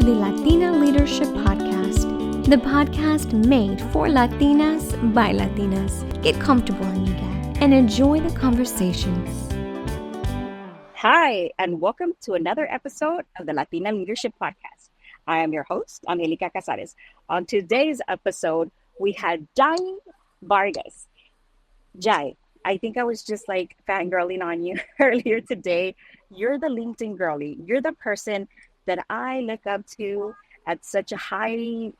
the Latina Leadership Podcast, the podcast made for Latinas by Latinas. Get comfortable, Amiga, and enjoy the conversations. Hi, and welcome to another episode of the Latina Leadership Podcast. I am your host, Angelica Casares. On today's episode, we had Yai Vargas. Yai, I think I was just like fangirling on you earlier today. You're the LinkedIn girly. You're the person that I look up to at such a highly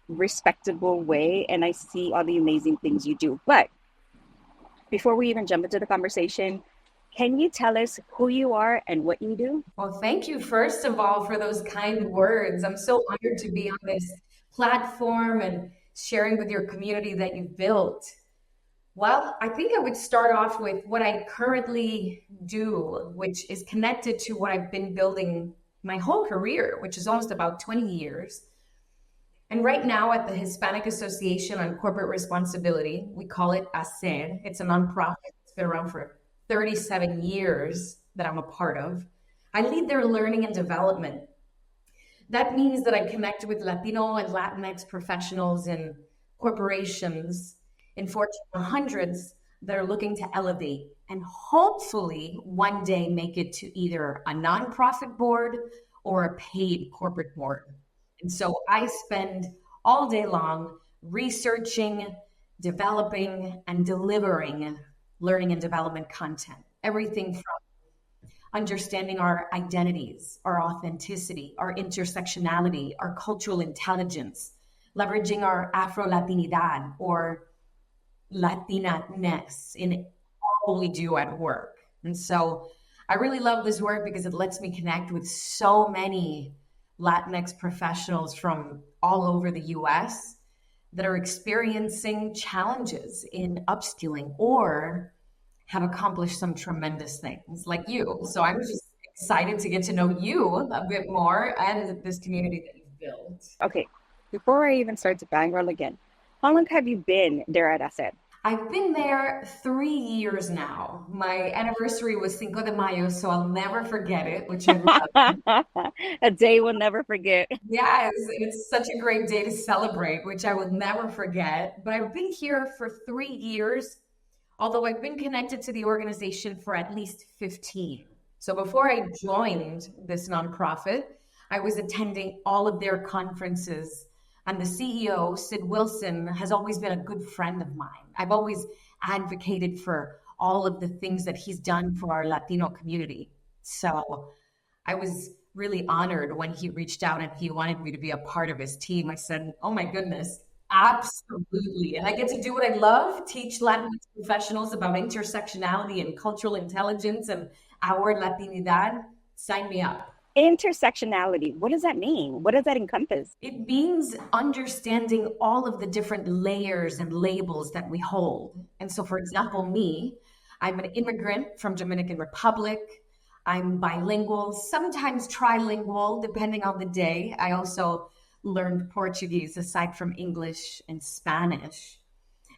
respectable way, and I see all the amazing things you do. But before we even jump into the conversation, can you tell us who you are and what you do? Well, thank you, first of all, for those kind words. I'm so honored to be on this platform and sharing with your community that you've built. Well, I think I would start off with what I currently do, which is connected to what I've been building my whole career, which is almost about 20 years. And right now at the Hispanic Association on Corporate Responsibility, we call it Hacer. It's a nonprofit that's been around for 37 years that I'm a part of. I lead their learning and development. That means that I connect with Latino and Latinx professionals in corporations, in Fortune 100s that are looking to elevate and hopefully one day make it to either a nonprofit board or a paid corporate board. And so I spend all day long researching, developing, and delivering learning and development content. Everything from understanding our identities, our authenticity, our intersectionality, our cultural intelligence, leveraging our Afro-Latinidad or Latinaness in all we do at work. And so I really love this work because it lets me connect with so many Latinx professionals from all over the US that are experiencing challenges in upskilling or have accomplished some tremendous things like you. So I'm just excited to get to know you a bit more and this community that you've built. Okay, before I even start to bankroll again, how long have you been there at Hacer? I've been there 3 years now. My anniversary was Cinco de Mayo, so I'll never forget it, which I love. A day we'll never forget. Yes, it's such a great day to celebrate, which I would never forget. But I've been here for 3 years, although I've been connected to the organization for at least 15. So before I joined this nonprofit, I was attending all of their conferences. And the CEO, Sid Wilson, has always been a good friend of mine. I've always advocated for all of the things that he's done for our Latino community. So I was really honored when he reached out and he wanted me to be a part of his team. I said, oh my goodness, absolutely. And I get to do what I love, teach Latinx professionals about intersectionality and cultural intelligence and our Latinidad. Sign me up. Intersectionality, what does that mean? What does that encompass? It means understanding all of the different layers and labels that we hold. And so, for example, me, I'm an immigrant from Dominican Republic. I'm bilingual, sometimes trilingual, depending on the day. I also learned Portuguese aside from English and Spanish.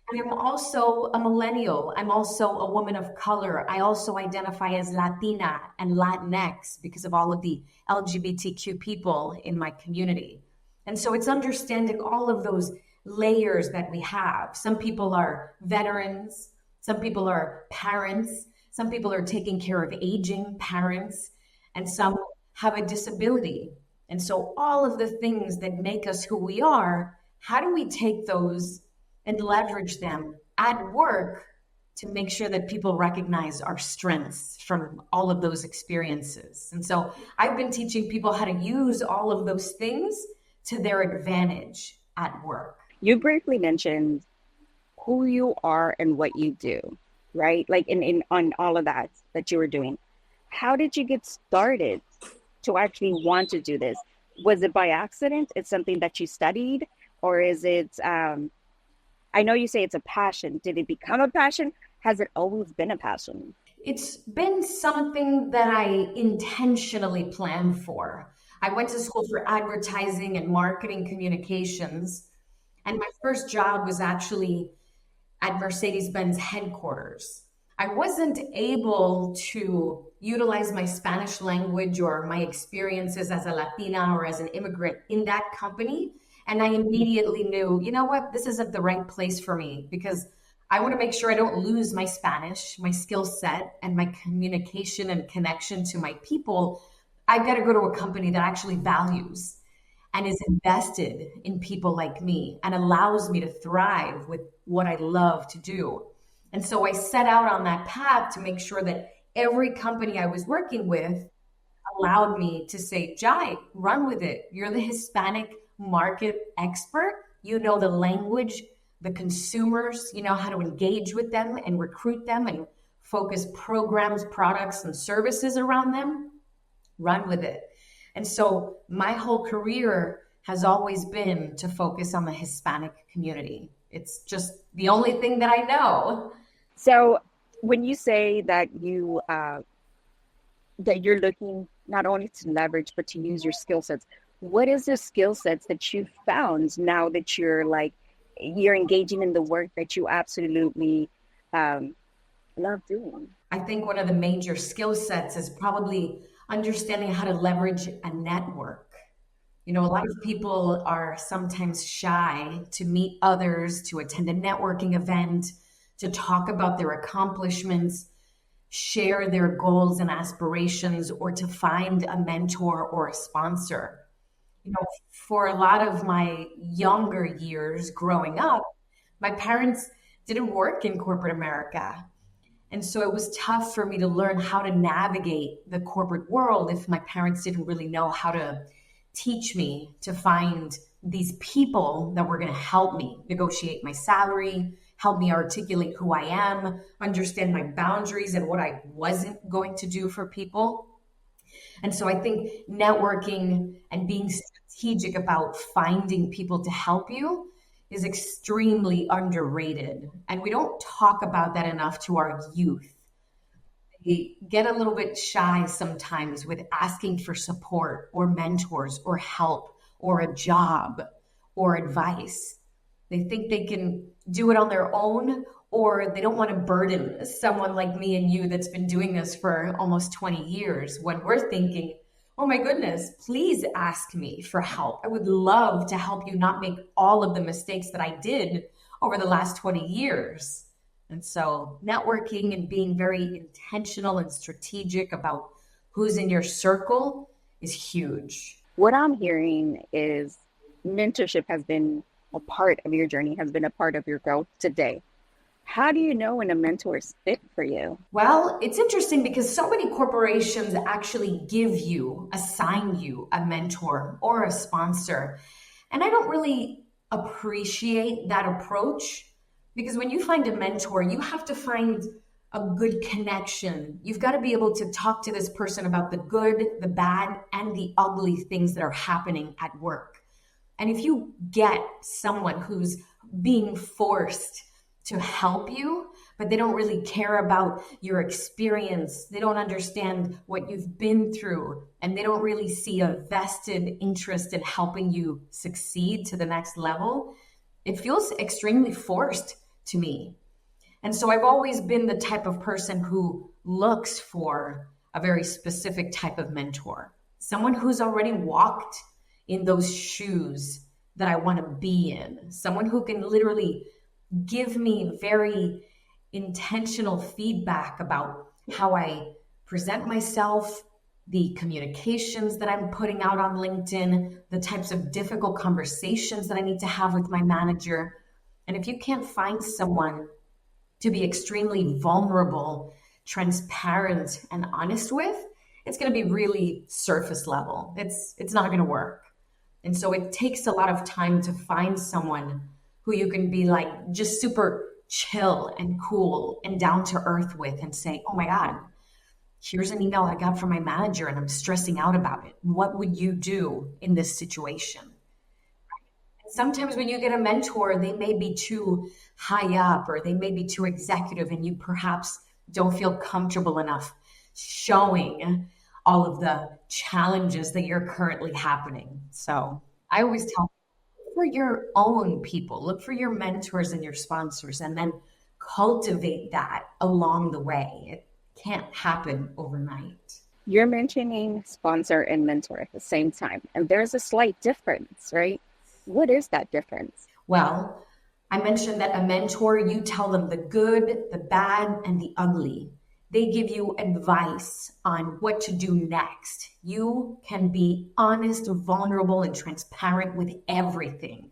And I'm also a millennial. I'm also a woman of color. I also identify as Latina and Latinx because of all of the LGBTQ people in my community. And so it's understanding all of those layers that we have. Some people are veterans. Some people are parents. Some people are taking care of aging parents. And some have a disability. And so all of the things that make us who we are, how do we take those and leverage them at work to make sure that people recognize our strengths from all of those experiences? And so I've been teaching people how to use all of those things to their advantage at work. You briefly mentioned who you are and what you do, right? Like on all of that you were doing. How did you get started to actually want to do this? Was it by accident? It's something that you studied? Or is it, I know you say it's a passion. Did it become a passion? Has it always been a passion? It's been something that I intentionally planned for. I went to school for advertising and marketing communications. And my first job was actually at Mercedes-Benz headquarters. I wasn't able to utilize my Spanish language or my experiences as a Latina or as an immigrant in that company. And I immediately knew, you know what, this isn't the right place for me, because I want to make sure I don't lose my Spanish, my skill set, and my communication and connection to my people. I've got to go to a company that actually values and is invested in people like me and allows me to thrive with what I love to do. And so I set out on that path to make sure that every company I was working with allowed me to say, Jai, run with it. You're the Hispanic market expert. You know the language, the consumers, you know how to engage with them and recruit them and focus programs, products, and services around them. Run with it. And so my whole career has always been to focus on the Hispanic community. It's just the only thing that I know. So when you say that that you're looking not only to leverage but to use your skill sets, what is the skill sets that you found now that you're engaging in the work that you absolutely love doing? I think one of the major skill sets is probably understanding how to leverage a network. You know, a lot of people are sometimes shy to meet others, to attend a networking event, to talk about their accomplishments, share their goals and aspirations, or to find a mentor or a sponsor. You know, for a lot of my younger years growing up, my parents didn't work in corporate America. And so it was tough for me to learn how to navigate the corporate world if my parents didn't really know how to teach me to find these people that were going to help me negotiate my salary, help me articulate who I am, understand my boundaries and what I wasn't going to do for people. And so I think networking and being strategic about finding people to help you is extremely underrated. And we don't talk about that enough to our youth. They get a little bit shy sometimes with asking for support or mentors or help or a job or advice. They think they can do it on their own, or they don't want to burden someone like me and you that's been doing this for almost 20 years when we're thinking, oh my goodness, please ask me for help. I would love to help you not make all of the mistakes that I did over the last 20 years. And so networking and being very intentional and strategic about who's in your circle is huge. What I'm hearing is mentorship has been a part of your journey, has been a part of your growth today. How do you know when a mentor is fit for you? Well, it's interesting because so many corporations actually assign you a mentor or a sponsor. And I don't really appreciate that approach, because when you find a mentor, you have to find a good connection. You've got to be able to talk to this person about the good, the bad, and the ugly things that are happening at work. And if you get someone who's being forced to help you, but they don't really care about your experience, they don't understand what you've been through, and they don't really see a vested interest in helping you succeed to the next level, it feels extremely forced to me. And so I've always been the type of person who looks for a very specific type of mentor, someone who's already walked in those shoes that I want to be in, someone who can literally give me very intentional feedback about how I present myself, the communications that I'm putting out on LinkedIn, the types of difficult conversations that I need to have with my manager. And if you can't find someone to be extremely vulnerable, transparent, and honest with, it's going to be really surface level. It's not going to work. And so it takes a lot of time to find someone who you can be like just super chill and cool and down to earth with and say, oh my God, here's an email I got from my manager and I'm stressing out about it. What would you do in this situation? And sometimes when you get a mentor, they may be too high up or they may be too executive and you perhaps don't feel comfortable enough showing all of the challenges that you're currently happening. So I always tell people, look for your own people, look for your mentors and your sponsors, and then cultivate that along the way. It can't happen overnight. You're mentioning sponsor and mentor at the same time, and there's a slight difference, right? What is that difference? Well, I mentioned that a mentor, you tell them the good, the bad, and the ugly. They give you advice on what to do next. You can be honest, vulnerable, and transparent with everything.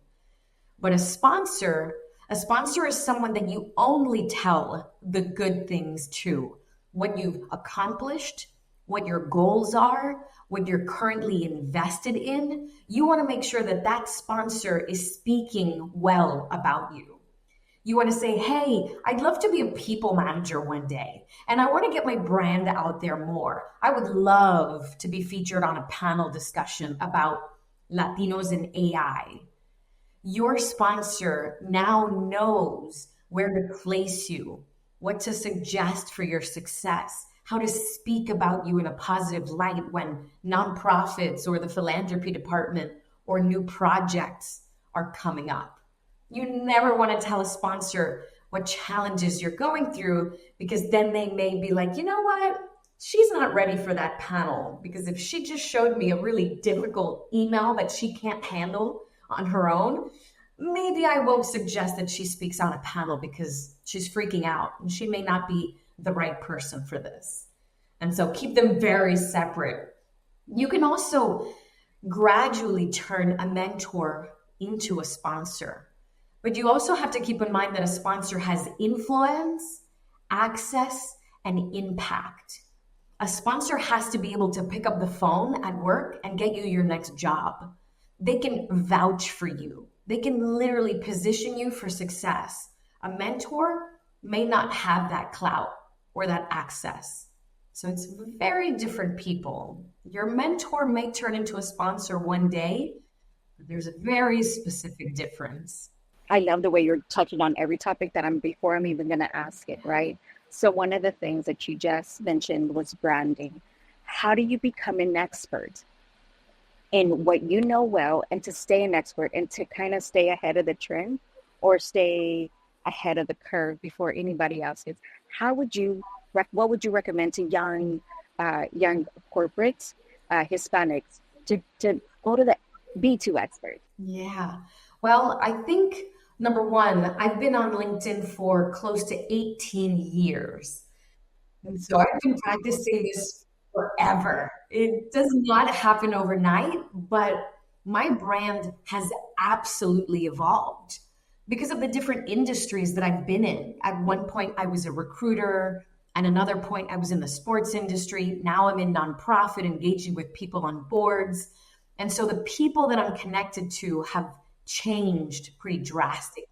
But a sponsor is someone that you only tell the good things to, what you've accomplished, what your goals are, what you're currently invested in. You want to make sure that that sponsor is speaking well about you. You want to say, hey, I'd love to be a people manager one day, and I want to get my brand out there more. I would love to be featured on a panel discussion about Latinos in AI. Your sponsor now knows where to place you, what to suggest for your success, how to speak about you in a positive light when nonprofits or the philanthropy department or new projects are coming up. You never want to tell a sponsor what challenges you're going through, because then they may be like, you know what? She's not ready for that panel, because if she just showed me a really difficult email that she can't handle on her own, maybe I won't suggest that she speaks on a panel because she's freaking out and she may not be the right person for this. And so keep them very separate. You can also gradually turn a mentor into a sponsor, but you also have to keep in mind that a sponsor has influence, access, and impact. A sponsor has to be able to pick up the phone at work and get you your next job. They can vouch for you. They can literally position you for success. A mentor may not have that clout or that access. So it's very different people. Your mentor may turn into a sponsor one day, but there's a very specific difference. I love the way you're touching on every topic that before I'm even going to ask it, right? So one of the things that you just mentioned was branding. How do you become an expert in what you know well, and to stay an expert and to kind of stay ahead of the trend or stay ahead of the curve before anybody else is? What would you recommend to young corporates, Hispanics, to go to the B2 expert? Yeah. Well, I think number one, I've been on LinkedIn for close to 18 years. And so I've been practicing this forever. It does not happen overnight, but my brand has absolutely evolved because of the different industries that I've been in. At one point, I was a recruiter. At another point, I was in the sports industry. Now I'm in nonprofit, engaging with people on boards. And so the people that I'm connected to have changed pretty drastically.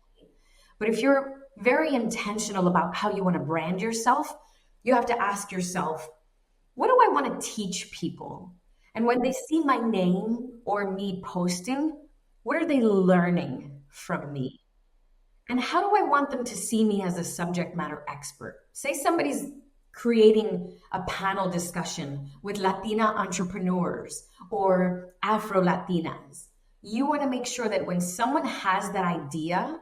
But if you're very intentional about how you want to brand yourself, you have to ask yourself, what do I want to teach people? And when they see my name or me posting, what are they learning from me? And how do I want them to see me as a subject matter expert? Say somebody's creating a panel discussion with Latina entrepreneurs or Afro-Latinas. You want to make sure that when someone has that idea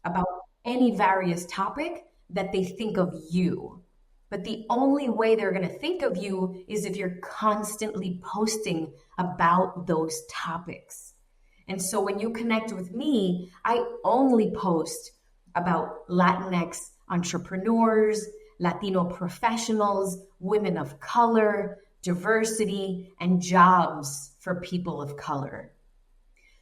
about any various topic, that they think of you. But the only way they're going to think of you is if you're constantly posting about those topics. And so when you connect with me, I only post about Latinx entrepreneurs, Latino professionals, women of color, diversity, and jobs for people of color.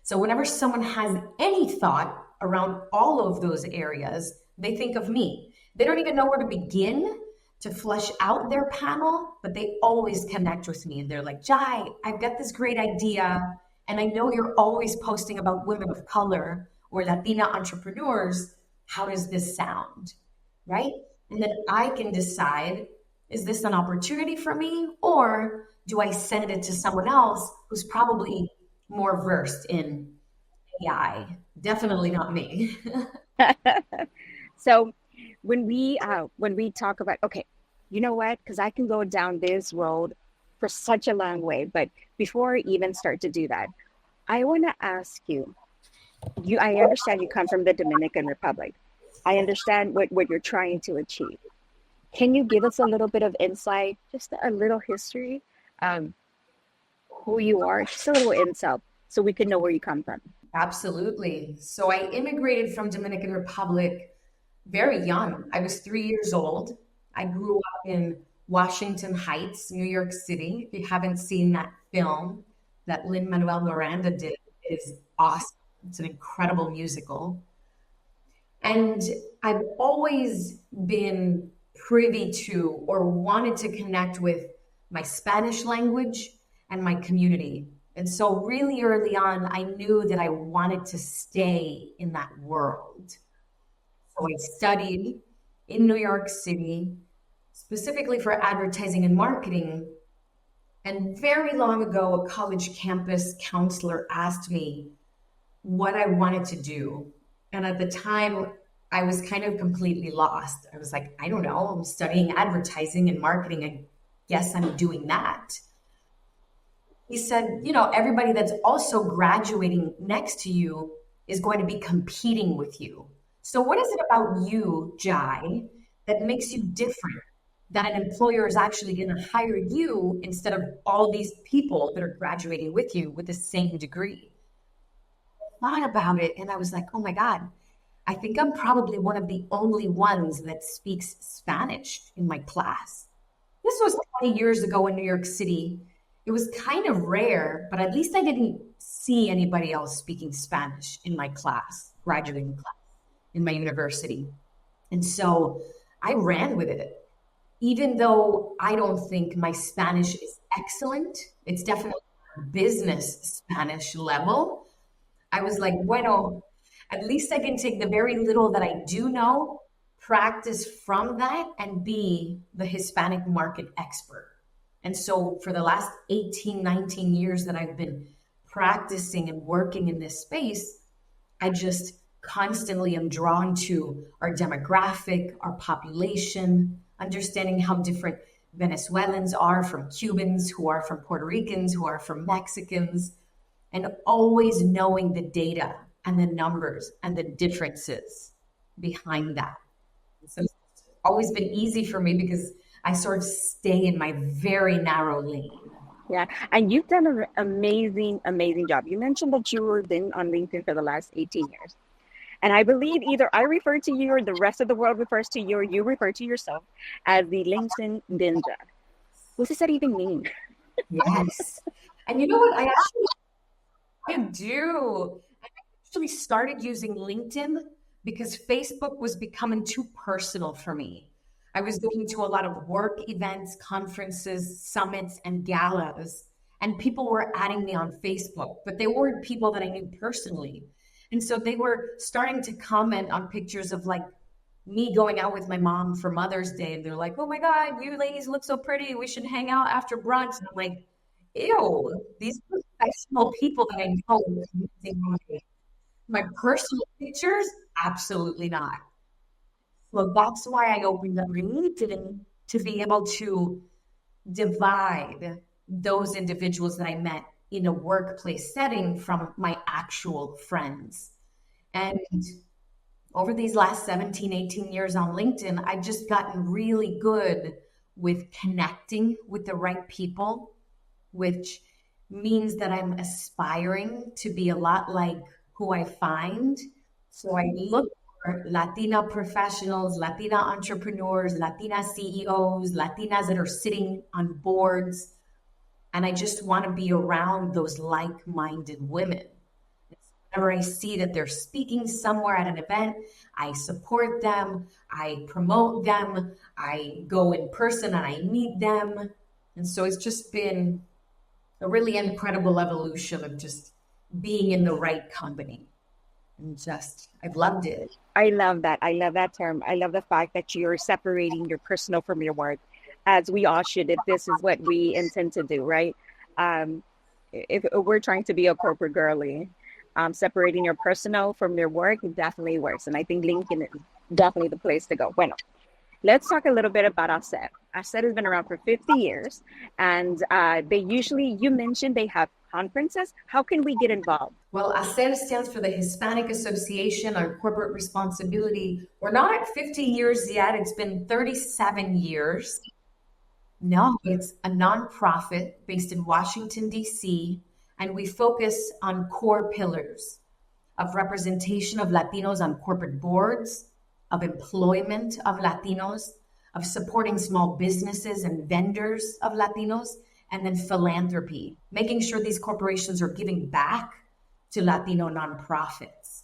So whenever someone has any thought around all of those areas, they think of me. They don't even know where to begin to flesh out their panel, but they always connect with me. And they're like, Jai, I've got this great idea. And I know you're always posting about women of color or Latina entrepreneurs. How does this sound? Right? And then I can decide, is this an opportunity for me? Or do I send it to someone else who's probably more versed in AI? Definitely not me. So when we talk about, okay, you know what? Because I can go down this road for such a long way. But before I even start to do that, I want to ask you, I understand you come from the Dominican Republic. I understand what you're trying to achieve. Can you give us a little bit of insight, just a little history, um, who you are, just a little insight, so we can know where you come from? Absolutely. So I immigrated from Dominican Republic very young. I was 3 years old. I grew up in Washington Heights, New York City. If you haven't seen that film that Lin-Manuel Miranda did, it is awesome. It's an incredible musical. And I've always been privy to or wanted to connect with my Spanish language and my community. And so, really early on, I knew that I wanted to stay in that world. So, I studied in New York City, specifically for advertising and marketing. And very long ago, a college campus counselor asked me what I wanted to do. And at the time, I was kind of completely lost. I was like, I don't know, I'm studying advertising and marketing. I guess I'm doing that. He said, everybody that's also graduating next to you is going to be competing with you. So what is it about you, Jai, that makes you different, that an employer is actually going to hire you instead of all these people that are graduating with you with the same degree? I thought about it and I was like, oh my God, I think I'm probably one of the only ones that speaks Spanish in my class. This was 20 years ago in New York City. It was kind of rare, but at least I didn't see anybody else speaking Spanish in my class, graduating class in my university. And so I ran with it. Even though I don't think my Spanish is excellent, it's definitely business Spanish level. I was like, bueno, at least I can take the very little that I do know, practice from that, and be the Hispanic market expert. And so for the last 18, 19 years that I've been practicing and working in this space, I just constantly am drawn to our demographic, our population, understanding how different Venezuelans are from Cubans, who are from Puerto Ricans, who are from Mexicans, and always knowing the data and the numbers and the differences behind that. So it's always been easy for me because I sort of stay in my very narrow lane. Yeah, and you've done an amazing, amazing job. You mentioned that you were been on LinkedIn for the last 18 years. And I believe either I refer to you or the rest of the world refers to you or you refer to yourself as the LinkedIn ninja. What does that even mean? Yes. And you know what? I do. I actually started using LinkedIn because Facebook was becoming too personal for me. I was going to a lot of work events, conferences, summits, and galas, and people were adding me on Facebook, but they weren't people that I knew personally. And so they were starting to comment on pictures of like me going out with my mom for Mother's Day. And they're like, oh my God, you ladies look so pretty. We should hang out after brunch. And I'm like, ew, these professional people that I know using my personal pictures? Absolutely not. So that's why I opened up LinkedIn, to be able to divide those individuals that I met in a workplace setting from my actual friends. And over these last 17, 18 years on LinkedIn, I've just gotten really good with connecting with the right people, which means that I'm aspiring to be a lot like who I find. So I look for Latina professionals, Latina entrepreneurs, Latina CEOs, Latinas that are sitting on boards. And I just want to be around those like-minded women. Whenever I see that they're speaking somewhere at an event, I support them, I promote them, I go in person and I meet them. And so it's just been a really incredible evolution of just being in the right company. And just, I've loved it. I love that. I love that term. I love the fact that you're separating your personal from your work, as we all should, if this is what we intend to do, right? If we're trying to be a corporate girly, separating your personal from your work, it definitely works. And I think LinkedIn is definitely the place to go. Bueno, let's talk a little bit about Hacer. Hacer has been around for 50 years. And they usually, you mentioned they have conferences? How can we get involved? Well, Hacer stands for the Hispanic Association on Corporate Responsibility. We're not at 50 years yet. It's been 37 years. No, it's a nonprofit based in Washington, D.C., and we focus on core pillars of representation of Latinos on corporate boards, of employment of Latinos, of supporting small businesses and vendors of Latinos, and then philanthropy, making sure these corporations are giving back to Latino nonprofits.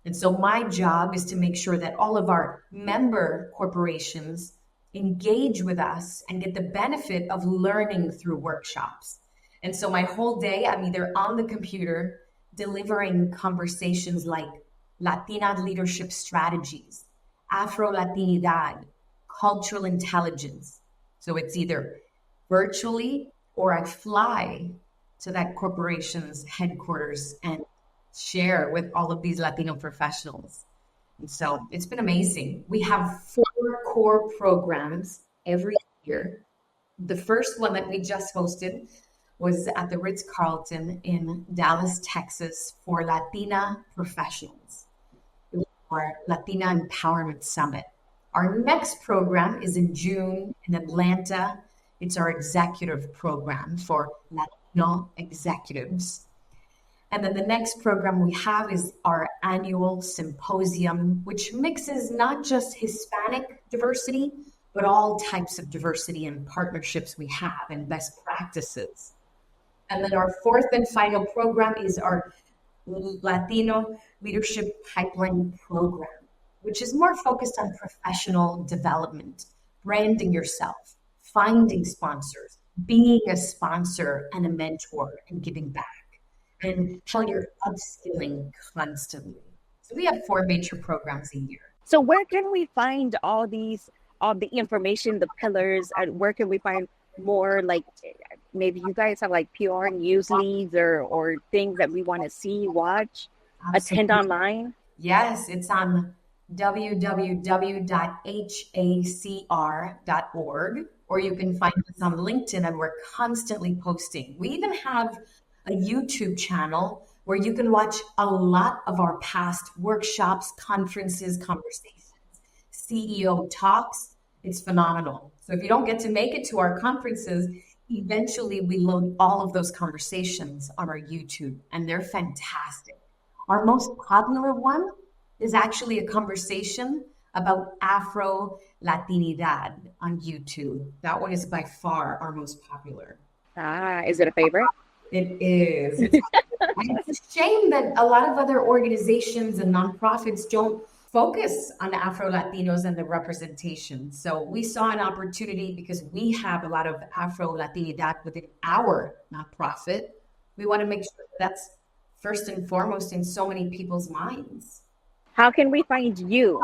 And so my job is to make sure that all of our member corporations engage with us and get the benefit of learning through workshops. And so my whole day, I'm either on the computer delivering conversations like Latina leadership strategies, Afro-Latinidad, cultural intelligence. So it's either virtually or I fly to that corporation's headquarters and share with all of these Latino professionals. And so it's been amazing. We have 4 core programs every year. The first one that we just hosted was at the Ritz-Carlton in Dallas, Texas for Latina professionals, our Latina Empowerment Summit. Our next program is in June in Atlanta. It's our executive program for Latino executives. And then the next program we have is our annual symposium, which mixes not just Hispanic diversity, but all types of diversity and partnerships we have and best practices. And then our fourth and final program is our Latino Leadership Pipeline Program, which is more focused on professional development, branding yourself, finding sponsors, being a sponsor and a mentor, and giving back, and how you're upskilling constantly. So we have 4 major programs a year. So where can we find all the information, the pillars, and where can we find more, like maybe you guys have like PR news leads or things that we want to see, watch, attend online? Yes, it's on www.hacr.org, or you can find us on LinkedIn, and we're constantly posting. We even have a YouTube channel where you can watch a lot of our past workshops, conferences, conversations, CEO talks. It's phenomenal. So if you don't get to make it to our conferences, eventually we load all of those conversations on our YouTube, and they're fantastic. Our most popular one is actually a conversation about Afro-Latinidad on YouTube. That one is by far our most popular. Is it a favorite? It is. It's a shame that a lot of other organizations and nonprofits don't focus on Afro-Latinos and the representation. So we saw an opportunity because we have a lot of Afro-Latinidad within our nonprofit. We want to make sure that's first and foremost in so many people's minds. How can we find you,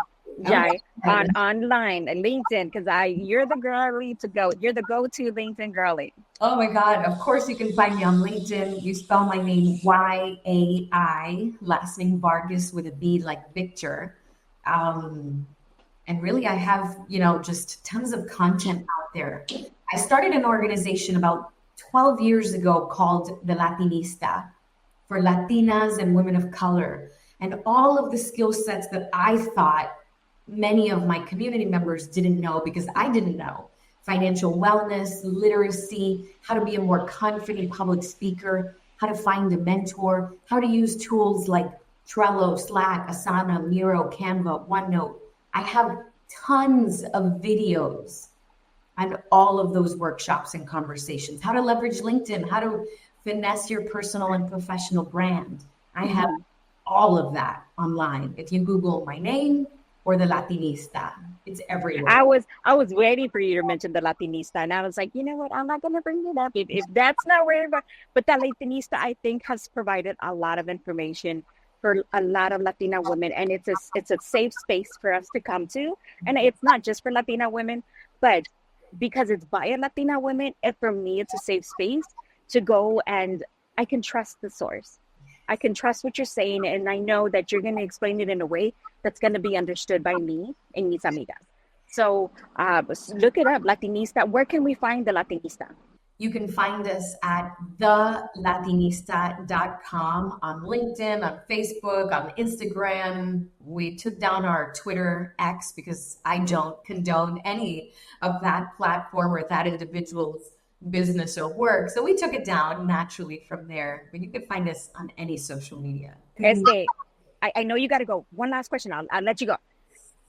Yai, on online and LinkedIn? Because you're the girlie to go. You're the go-to LinkedIn girlie. Oh my God! Of course, you can find me on LinkedIn. You spell my name Yai, last name Vargas with a B like Victor. And really, I have just tons of content out there. I started an organization about 12 years ago called the Latinista, for Latinas and women of color. And all of the skill sets that I thought many of my community members didn't know because I didn't know. Financial wellness, literacy, how to be a more confident public speaker, how to find a mentor, how to use tools like Trello, Slack, Asana, Miro, Canva, OneNote. I have tons of videos on all of those workshops and conversations. How to leverage LinkedIn, how to finesse your personal and professional brand. I have all of that online. If you Google my name or the Latinista, it's everywhere. I was waiting for you to mention the Latinista, and I was like, you know what? I'm not going to bring it up if that's not where. But the Latinista, I think, has provided a lot of information for a lot of Latina women, and it's a safe space for us to come to. And it's not just for Latina women, but because it's by a Latina woman, and for me, it's a safe space to go, and I can trust the source. I can trust what you're saying, and I know that you're going to explain it in a way that's going to be understood by me and mis amigas. So look it up, Latinista. Where can we find the Latinista? You can find us at thelatinista.com on LinkedIn, on Facebook, on Instagram. We took down our Twitter X because I don't condone any of that platform or that individual's business or work. So we took it down naturally from there. But you can find us on any social media. I know you got to go. One last question. I'll let you go.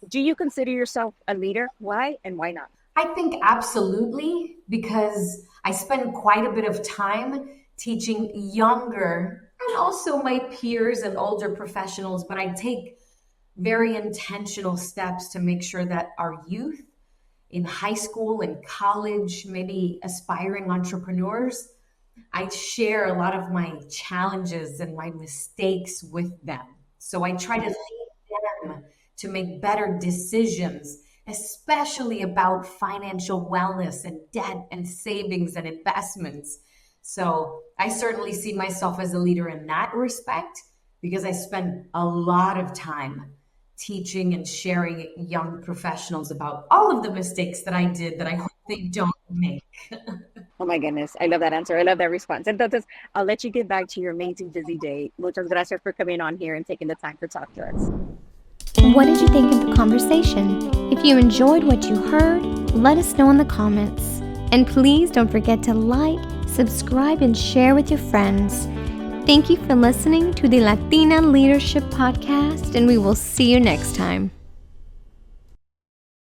Do you consider yourself a leader? Why and why not? I think absolutely, because I spend quite a bit of time teaching younger and also my peers and older professionals, but I take very intentional steps to make sure that our youth in high school and college, maybe aspiring entrepreneurs, I share a lot of my challenges and my mistakes with them. So I try to lead them to make better decisions, especially about financial wellness and debt and savings and investments. So I certainly see myself as a leader in that respect because I spend a lot of time teaching and sharing young professionals about all of the mistakes that I did that I hope they don't make. Oh my goodness. I love that answer. I love that response. Entonces, I'll let you get back to your amazing busy day. Muchas gracias for coming on here and taking the time to talk to us. What did you think of the conversation? If you enjoyed what you heard, let us know in the comments. And please don't forget to like, subscribe, and share with your friends. Thank you for listening to the Latina Leadership Podcast, and we will see you next time.